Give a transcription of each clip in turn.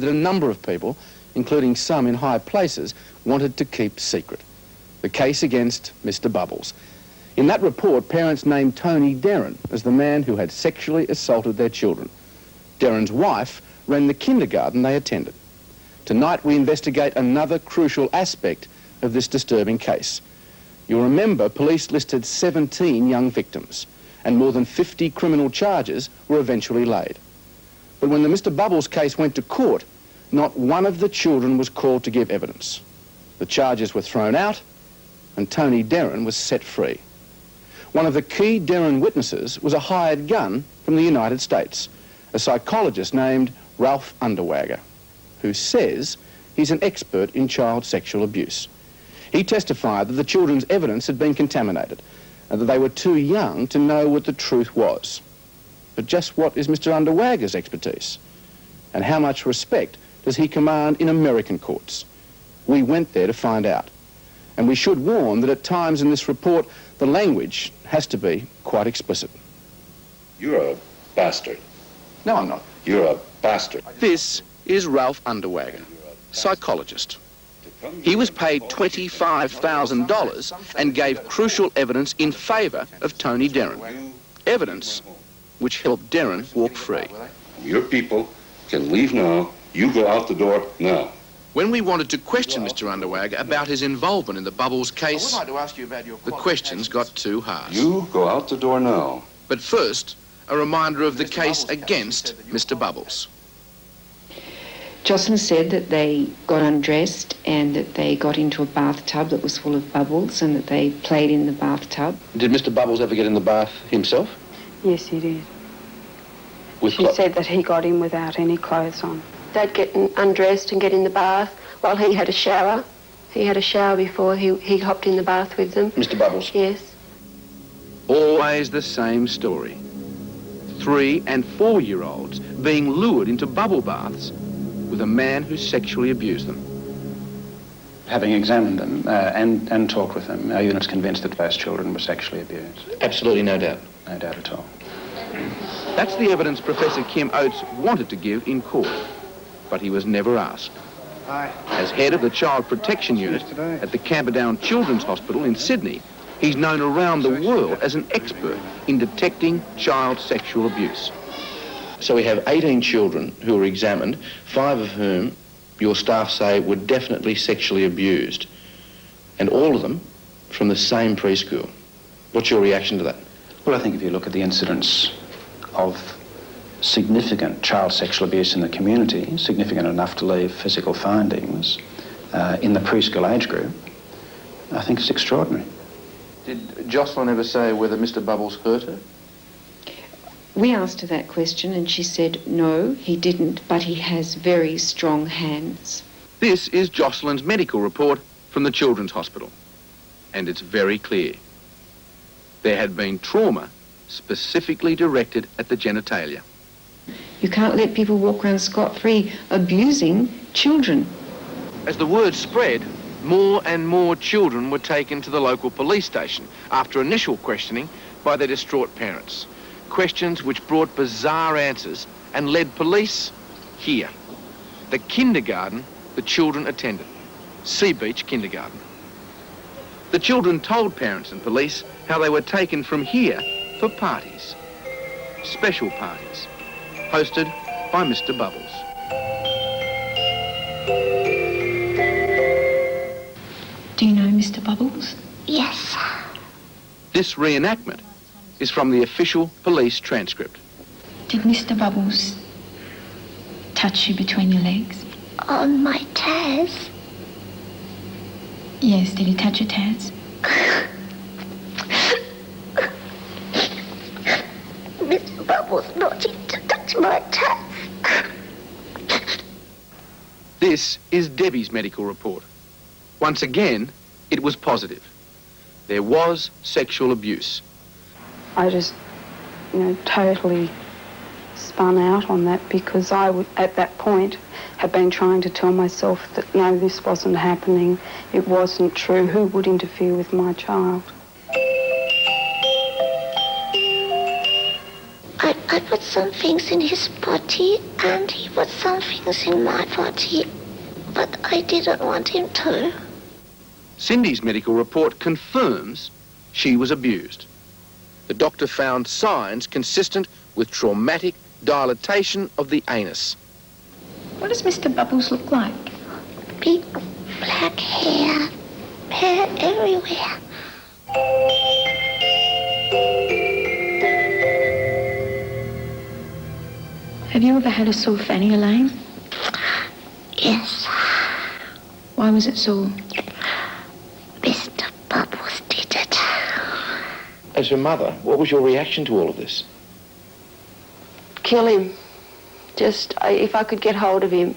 that a number of people, including some in high places, wanted to keep secret. The case against Mr. Bubbles. In that report, parents named Tony Derrin as the man who had sexually assaulted their children. Derrin's wife ran the kindergarten they attended. Tonight we investigate another crucial aspect of this disturbing case. You'll remember police listed 17 young victims, and more than 50 criminal charges were eventually laid. But when the Mr. Bubbles case went to court, not one of the children was called to give evidence. The charges were thrown out, and Tony Derrin was set free. One of the key Derrin witnesses was a hired gun from the United States, a psychologist named Ralph Underwager, who says he's an expert in child sexual abuse. He testified that the children's evidence had been contaminated and that they were too young to know what the truth was. But just what is Mr. Underwager's expertise? And how much respect does he command in American courts? We went there to find out. And we should warn that at times in this report, the language has to be quite explicit. You're a bastard. No, I'm not. You're a bastard. This is Ralph Underwager, psychologist. He was paid $25,000 and gave crucial evidence in favour of Tony Derrin. Evidence which helped Derrin walk free. Your people can leave now. You go out the door now. When we wanted to question Mr. Underwager about his involvement in the Bubbles case, the questions got too harsh. You go out the door now. But first, a reminder of the case against Mr. Bubbles. Jocelyn said that they got undressed and that they got into a bathtub that was full of bubbles and that they played in the bathtub. Did Mr. Bubbles ever get in the bath himself? Yes, he did. She said that he got in without any clothes on. They'd get undressed and get in the bath while he had a shower. He had a shower before he hopped in the bath with them. Mr. Bubbles? Yes. Always the same story. 3- and 4-year-olds being lured into bubble baths with a man who sexually abused them. Having examined them and talked with them, our unit's convinced that those children were sexually abused. Absolutely no doubt. No doubt at all. That's the evidence Professor Kim Oates wanted to give in court, but he was never asked. As head of the Child Protection Unit at the Camperdown Children's Hospital in Sydney, he's known around the world as an expert in detecting child sexual abuse. So we have 18 children who were examined, 5 of whom your staff say were definitely sexually abused, and all of them from the same preschool. What's your reaction to that? Well, I think if you look at the incidence of significant child sexual abuse in the community, significant enough to leave physical findings in the preschool age group, I think it's extraordinary. Did Jocelyn ever say whether Mr. Bubbles hurt her? We asked her that question and she said, no, he didn't, but he has very strong hands. This is Jocelyn's medical report from the Children's Hospital, and it's very clear. There had been trauma specifically directed at the genitalia. You can't let people walk around scot-free abusing children. As the word spread, more and more children were taken to the local police station after initial questioning by their distraught parents. Questions which brought bizarre answers and led police here. The kindergarten the children attended, Sea Beach Kindergarten. The children told parents and police how they were taken from here for parties, special parties, hosted by Mr. Bubbles. Do you know Mr. Bubbles? Yes. This reenactment is from the official police transcript. Did Mr. Bubbles touch you between your legs? On my toes. Yes, did he touch your toes? Mr. Bubbles not him to touch my toes. This is Debbie's medical report. Once again, it was positive. There was sexual abuse. I just, totally spun out on that because I would, at that point, had been trying to tell myself that, no, this wasn't happening. It wasn't true. Who would interfere with my child? I put some things in his body and he put some things in my body, but I didn't want him to. Cindy's medical report confirms she was abused. The doctor found signs consistent with traumatic dilatation of the anus. What does Mr. Bubbles look like? Big black hair everywhere. Have you ever had a sore fanny, Elaine? Yes. Why was it sore? Mr. Bubbles did it. As her mother, what was your reaction to all of this? Kill him. If I could get hold of him.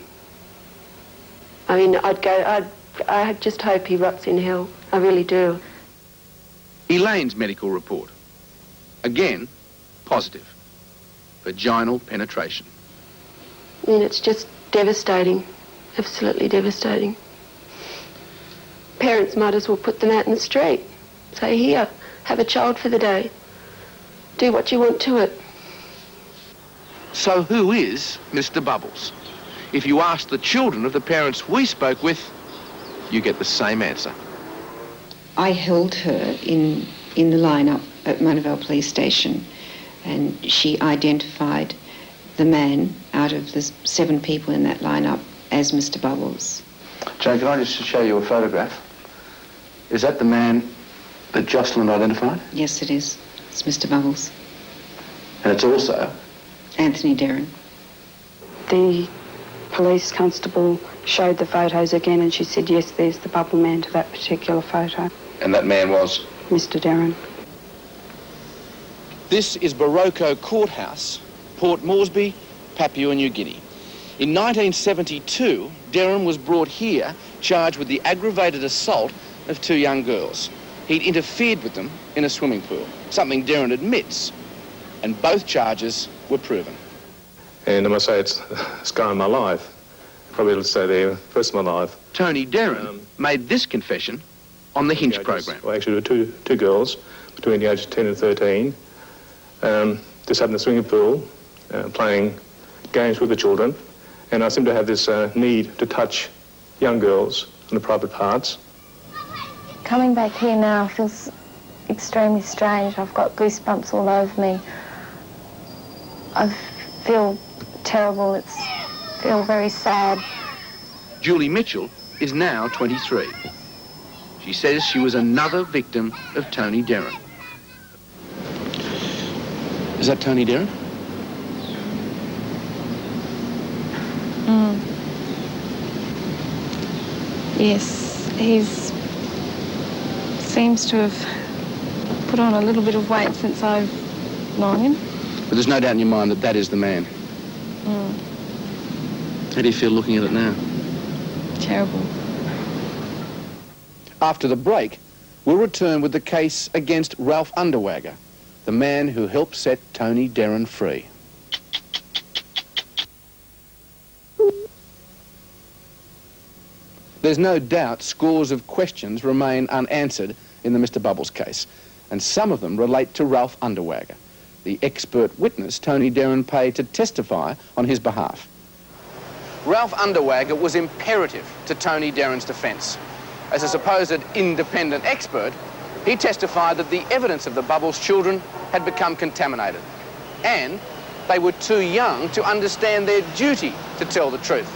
I mean, I just hope he rots in hell. I really do. Elaine's medical report. Again, positive. Vaginal penetration. I mean, it's just devastating. Absolutely devastating. Parents might as well put them out in the street. Say, here, have a child for the day. Do what you want to it. So who is Mr. Bubbles? If you ask the children of the parents we spoke with, you get the same answer. I held her in the lineup at Monavale Police Station, and she identified the man out of the 7 people in that lineup as Mr. Bubbles. Jane, can I just show you a photograph? Is that the man that Jocelyn identified? Yes, it is. It's Mr. Bubbles. And it's also Anthony Derren. The police constable showed the photos again and she said, yes, there's the bubble man to that particular photo. And that man was? Mr. Derren. This is Baroko Courthouse, Port Moresby, Papua New Guinea. In 1972, Derren was brought here, charged with the aggravated assault of 2 young girls. He'd interfered with them in a swimming pool, something Derren admits, and both charges were proven. And I must say it's scarring my life. Probably let's say the first of my life. Tony Derren made this confession on the Hinch program. Well, actually, there were two girls between the ages of 10 and 13. Just had in the swimming pool, playing games with the children, and I seem to have this need to touch young girls on the private parts. Coming back here now feels extremely strange. I've got goosebumps all over me. I feel terrible. I feel very sad. Julie Mitchell is now 23. She says she was another victim of Tony Derren. Is that Tony Derren? Yes, he's seems to have put on a little bit of weight since I've known him. But there's no doubt in your mind that that is the man. How do you feel looking at it now? Terrible. After the break, we'll return with the case against Ralph Underwager, the man who helped set Tony Derren free. There's no doubt scores of questions remain unanswered in the Mr. Bubbles case, and some of them relate to Ralph Underwager, the expert witness Tony Derren paid to testify on his behalf. Ralph Underwager was imperative to Tony Derren's defence. As a supposed independent expert, he testified that the evidence of the Bubbles children had become contaminated, and they were too young to understand their duty to tell the truth.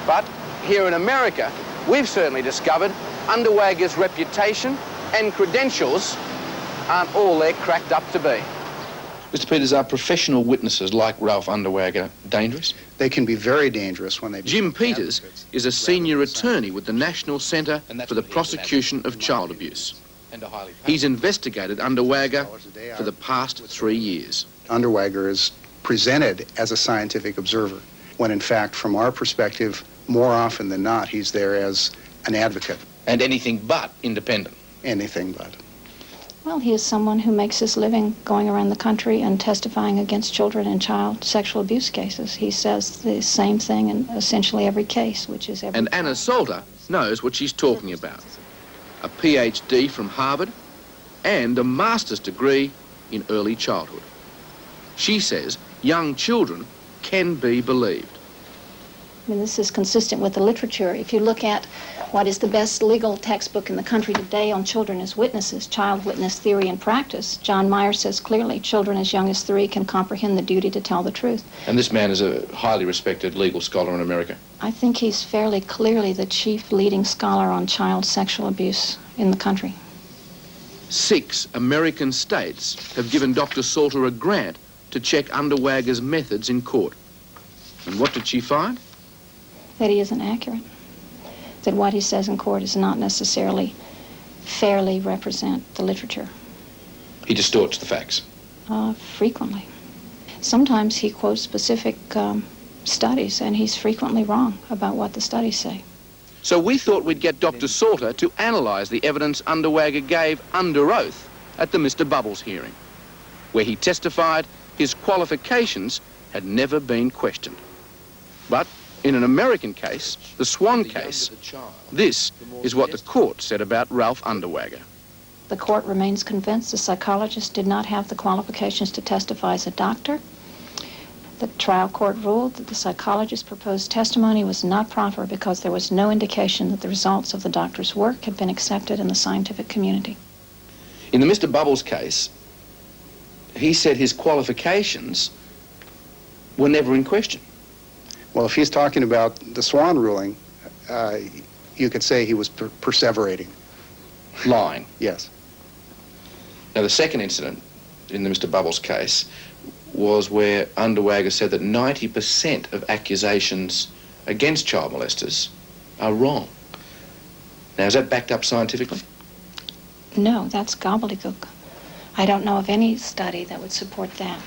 But here in America, we've certainly discovered Underwager's reputation and credentials aren't all they're cracked up to be. Mr. Peters, are professional witnesses like Ralph Underwager dangerous? They can be very dangerous when they... Jim Peters is a senior attorney with the National Centre for the Prosecution of Child Abuse. He's investigated Underwager for the past 3 years. Underwager is presented as a scientific observer, when in fact, from our perspective, more often than not, he's there as an advocate. And anything but independent. Anything but. Well, he is someone who makes his living going around the country and testifying against children in child sexual abuse cases. He says the same thing in essentially every case, which is every... And Anna Salter knows what she's talking about. A PhD from Harvard and a master's degree in early childhood. She says young children can be believed. I mean, this is consistent with the literature. If you look at what is the best legal textbook in the country today on children as witnesses, Child Witness Theory and Practice, John Meyer says clearly children as young as 3 can comprehend the duty to tell the truth. And this man is a highly respected legal scholar in America. I think he's fairly clearly the chief leading scholar on child sexual abuse in the country. 6 American states have given Dr. Salter a grant to check Underwager's methods in court. And what did she find? That he isn't accurate. That what he says in court does not necessarily fairly represent the literature. He distorts the facts. Frequently. Sometimes he quotes specific studies, and he's frequently wrong about what the studies say. So we thought we'd get Dr. Salter to analyse the evidence Underwager gave under oath at the Mr. Bubbles hearing, where he testified his qualifications had never been questioned. But in an American case, the Swan case, this is what the court said about Ralph Underwager. The court remains convinced the psychologist did not have the qualifications to testify as a doctor. The trial court ruled that the psychologist's proposed testimony was not proper because there was no indication that the results of the doctor's work had been accepted in the scientific community. In the Mr. Bubbles case, he said his qualifications were never in question. Well, if he's talking about the Swan ruling, you could say he was perseverating. Lying. Yes. Now, the second incident in the Mr. Bubbles case was where Underwager said that 90% of accusations against child molesters are wrong. Now, is that backed up scientifically? No, that's gobbledygook. I don't know of any study that would support that.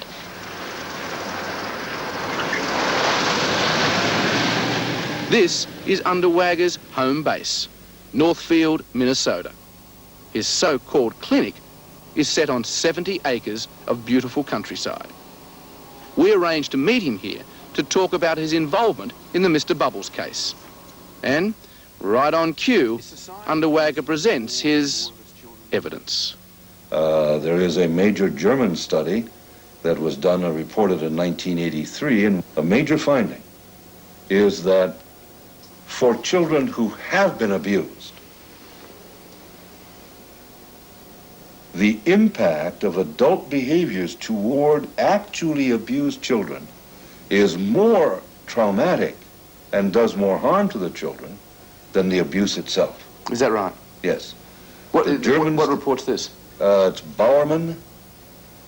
This is Underwager's home base, Northfield, Minnesota. His so-called clinic is set on 70 acres of beautiful countryside. We arranged to meet him here to talk about his involvement in the Mr. Bubbles case. And right on cue, Underwager presents his evidence. There is a major German study that was done and reported in 1983, and a major finding is that for children who have been abused, the impact of adult behaviors toward actually abused children is more traumatic and does more harm to the children than the abuse itself. Is that right? Yes. What report's this? It's Bauermann,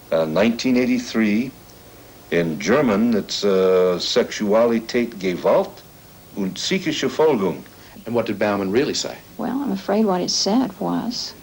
1983. In German, it's Sexualität, Gewalt und psychische Folgung. And what did Bauermann really say? Well, I'm afraid what it said was,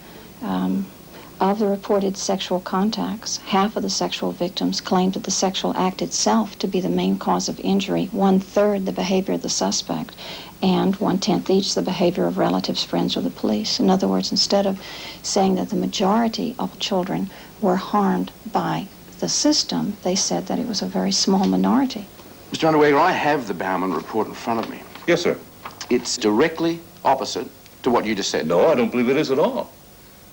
of the reported sexual contacts, half of the sexual victims claimed that the sexual act itself to be the main cause of injury, 1/3 the behavior of the suspect, and 1/10 each the behavior of relatives, friends, or the police. In other words, instead of saying that the majority of children were harmed by the system, they said that it was a very small minority. Mr. Underwager, I have the Bauermann report in front of me. Yes, sir. It's directly opposite to what you just said. No, I don't believe it is at all.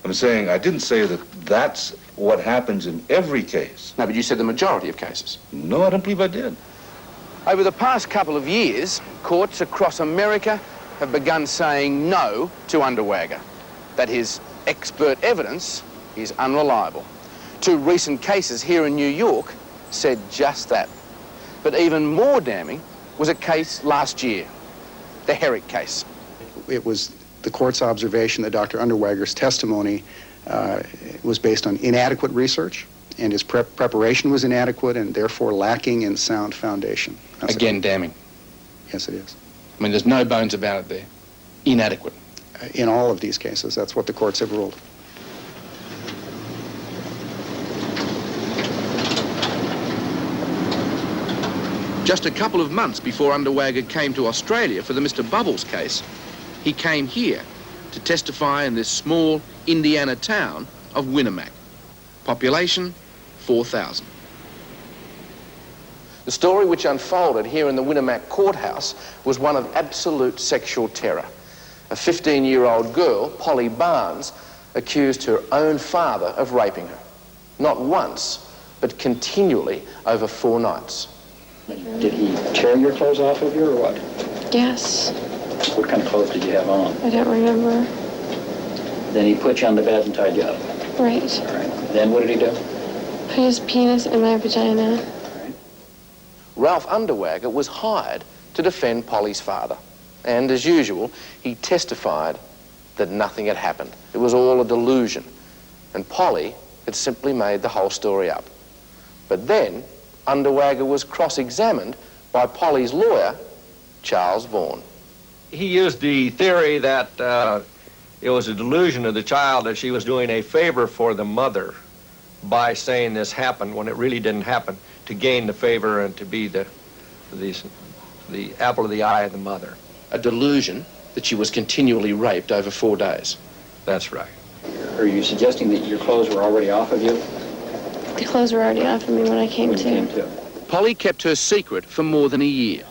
I'm saying, I didn't say that that's what happens in every case. No, but you said the majority of cases. No, I don't believe I did. Over the past couple of years, courts across America have begun saying no to Underwager, that his expert evidence is unreliable. 2 recent cases here in New York said just that. But even more damning was a case last year, the Herrick case. It was the court's observation that Dr. Underwager's testimony was based on inadequate research, and his preparation was inadequate and therefore lacking in sound foundation. Again, damning. Yes, it is. I mean, there's no bones about it there. Inadequate. In all of these cases, that's what the courts have ruled. Just a couple of months before Underwager came to Australia for the Mr. Bubbles case, he came here to testify in this small Indiana town of Winnemac. Population, 4,000. The story which unfolded here in the Winnemac courthouse was one of absolute sexual terror. A 15-year-old girl, Polly Barnes, accused her own father of raping her. Not once, but continually over 4 nights. Did he tear your clothes off of you or what? Yes. What kind of clothes did you have on? I don't remember. Then he put you on the bed and tied you up. Right. All right. Then what did he do? Put his penis in my vagina. Ralph Underwager was hired to defend Polly's father. And as usual, he testified that nothing had happened. It was all a delusion. And Polly had simply made the whole story up. But then, Underwager was cross-examined by Polly's lawyer, Charles Vaughan. He used the theory that it was a delusion of the child, that she was doing a favor for the mother by saying this happened when it really didn't happen, to gain the favor and to be the apple of the eye of the mother. A delusion that she was continually raped over 4 days. That's right. Are you suggesting that your clothes were already off of you? The clothes were already off of me when I came to. Polly kept her secret for more than a year.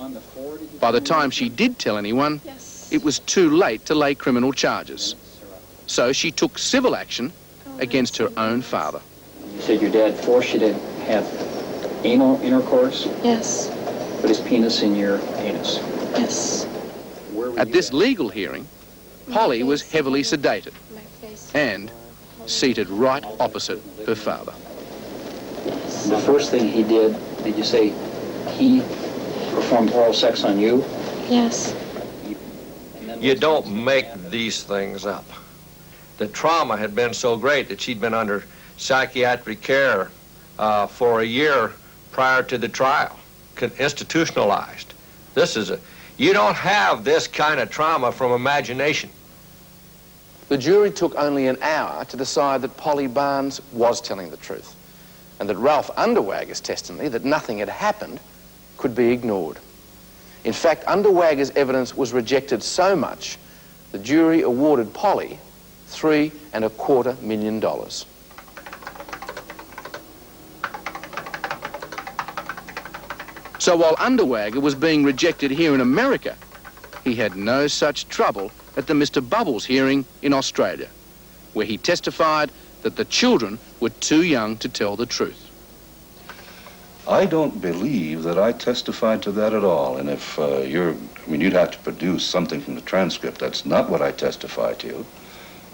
By the time she did tell anyone, it was too late to lay criminal charges. So she took civil action against her own father. You said your dad forced you to have anal intercourse? Yes. Put his penis in your anus? Yes. At this legal hearing, Polly was heavily sedated and seated right opposite her father. The first thing he did you say he performed oral sex on you? Yes. You don't make these things up. The trauma had been so great that she'd been under psychiatric care for a year prior to the trial, institutionalized. You don't have this kind of trauma from imagination. The jury took only an hour to decide that Polly Barnes was telling the truth, and that Ralph Underwager's testimony that nothing had happened could be ignored. In fact, Underwager's evidence was rejected so much, the jury awarded Polly $3.25 million. So while Underwager was being rejected here in America, he had no such trouble at the Mr. Bubbles hearing in Australia, where he testified that the children were too young to tell the truth. I don't believe that I testified to that at all. And if you'd have to produce something from the transcript. That's not what I testified to.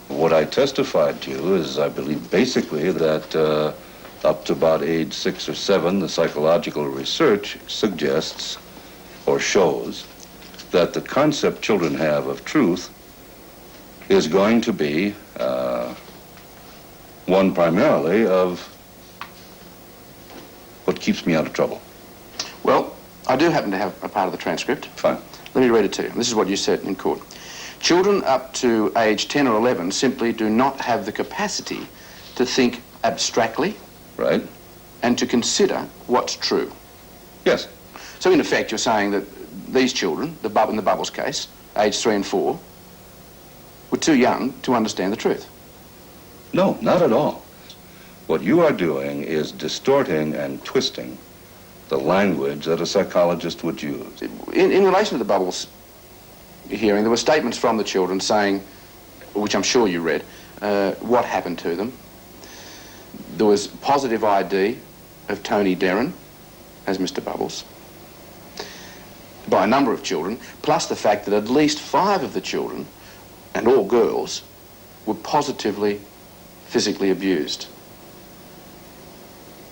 What I testified to is, I believe, basically that up to about age 6 or 7, the psychological research suggests or shows that the concept children have of truth is going to be one primarily of what keeps me out of trouble. Well, I do happen to have a part of the transcript. Fine. Let me read it to you. This is what you said in court. Children up to age 10 or 11 simply do not have the capacity to think abstractly. Right. And to consider what's true. Yes. So in effect, you're saying that these children, in the Bubbles case, aged 3 and 4, were too young to understand the truth. No, not at all. What you are doing is distorting and twisting the language that a psychologist would use. In relation to the Bubbles hearing, there were statements from the children saying, which I'm sure you read, what happened to them. There was positive ID of Tony Derrin as Mr. Bubbles by a number of children, plus the fact that at least 5 of the children, and all girls, were positively physically abused.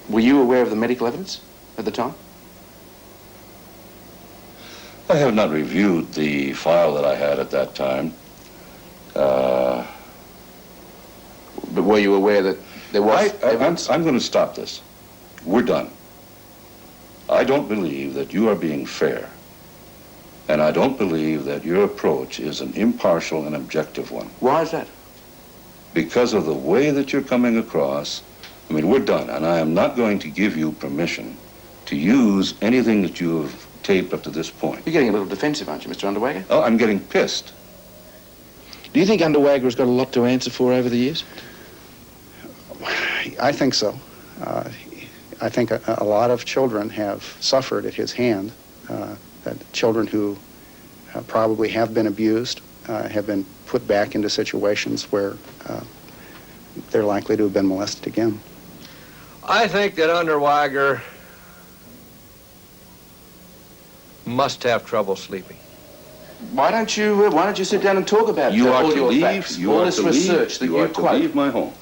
Were you aware of the medical evidence at the time? I have not reviewed the file that I had at that time. But were you aware that there was evidence? I'm going to stop this. We're done. I don't believe that you are being fair. And I don't believe that your approach is an impartial and objective one. Why is that? Because of the way that you're coming across. I mean, we're done, and I am not going to give you permission to use anything that you have taped up to this point. You're getting a little defensive, aren't you, Mr. Underwager? Oh, I'm getting pissed. Do you think Underwager has got a lot to answer for over the years? I think so. I think a lot of children have suffered at his hand. That children who probably have been abused have been put back into situations where they're likely to have been molested again. I think that Underwager must have trouble sleeping. Why don't you sit down and talk about You are all to your leave. facts, You all are this to research leave. that You are you to quote. leave my home.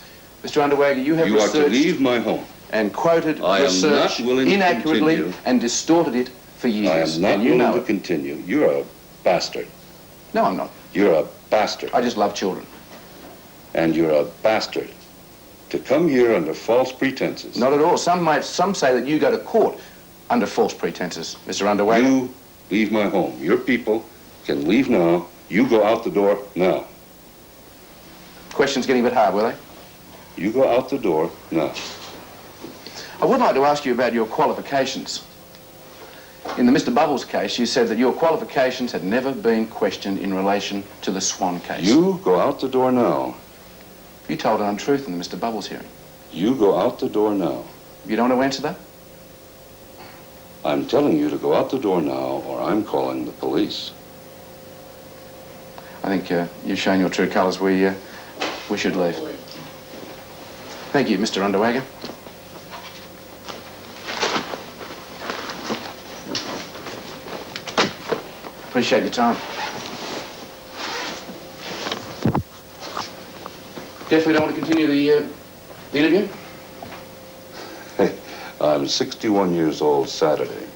Mr. Underwager, you have You are to researched leave my home. and quoted I am research not willing to inaccurately continue. and distorted it for I years. am not and you willing know to it. continue. You're a bastard. No, I'm not. You're a bastard. I just love children. And you're a bastard. To come here under false pretenses. Not at all. Some say that you go to court under false pretenses, Mr. Underwager. You leave my home. Your people can leave now. You go out the door now. Questions getting a bit hard, will they? You go out the door now. I would like to ask you about your qualifications. In the Mr. Bubbles case, you said that your qualifications had never been questioned in relation to the Swan case. You go out the door now. You told an untruth in the Mr. Bubbles hearing. You go out the door now. You don't want to answer that? I'm telling you to go out the door now, or I'm calling the police. I think you've shown your true colours. We should leave. Thank you, Mr. Underwager. Appreciate your time. Definitely don't want to continue the interview? I'm 61 years old Saturday.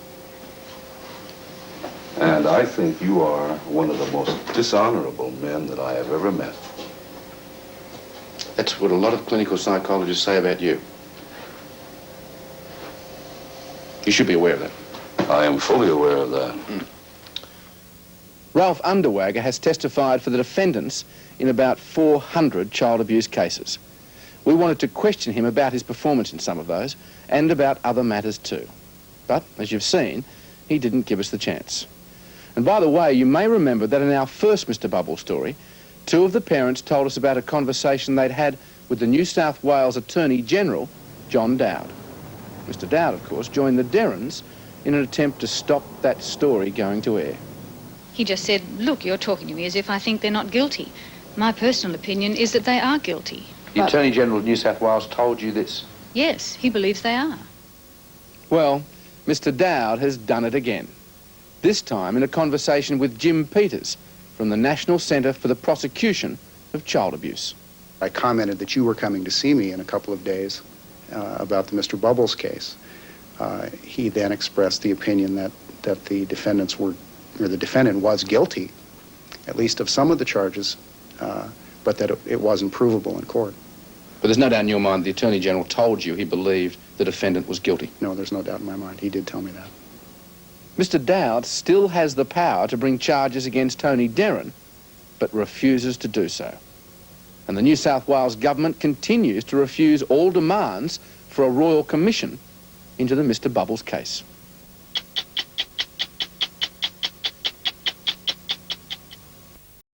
And I think you are one of the most dishonorable men that I have ever met. That's what a lot of clinical psychologists say about you. You should be aware of that. I am fully aware of that. Ralph Underwager has testified for the defendants in about 400 child abuse cases. We wanted to question him about his performance in some of those and about other matters too. But, as you've seen, he didn't give us the chance. And by the way, you may remember that in our first Mr. Bubble story, two of the parents told us about a conversation they'd had with the New South Wales Attorney General, John Dowd. Mr. Dowd, of course, joined the Derrins in an attempt to stop that story going to air. He just said, look, you're talking to me as if I think they're not guilty. My personal opinion is that they are guilty. The Attorney General of New South Wales told you this? Yes, he believes they are. Well, Mr. Dowd has done it again. This time in a conversation with Jim Peters from the National Centre for the Prosecution of Child Abuse. I commented that you were coming to see me in a couple of days about the Mr. Bubbles case. He then expressed the opinion that the defendants were, or the defendant was guilty, at least of some of the charges, but that it wasn't provable in court. But there's no doubt in your mind the Attorney General told you he believed the defendant was guilty? No, there's no doubt in my mind. He did tell me that. Mr. Dowd still has the power to bring charges against Tony Derrin, but refuses to do so. And the New South Wales government continues to refuse all demands for a royal commission into the Mr. Bubbles case.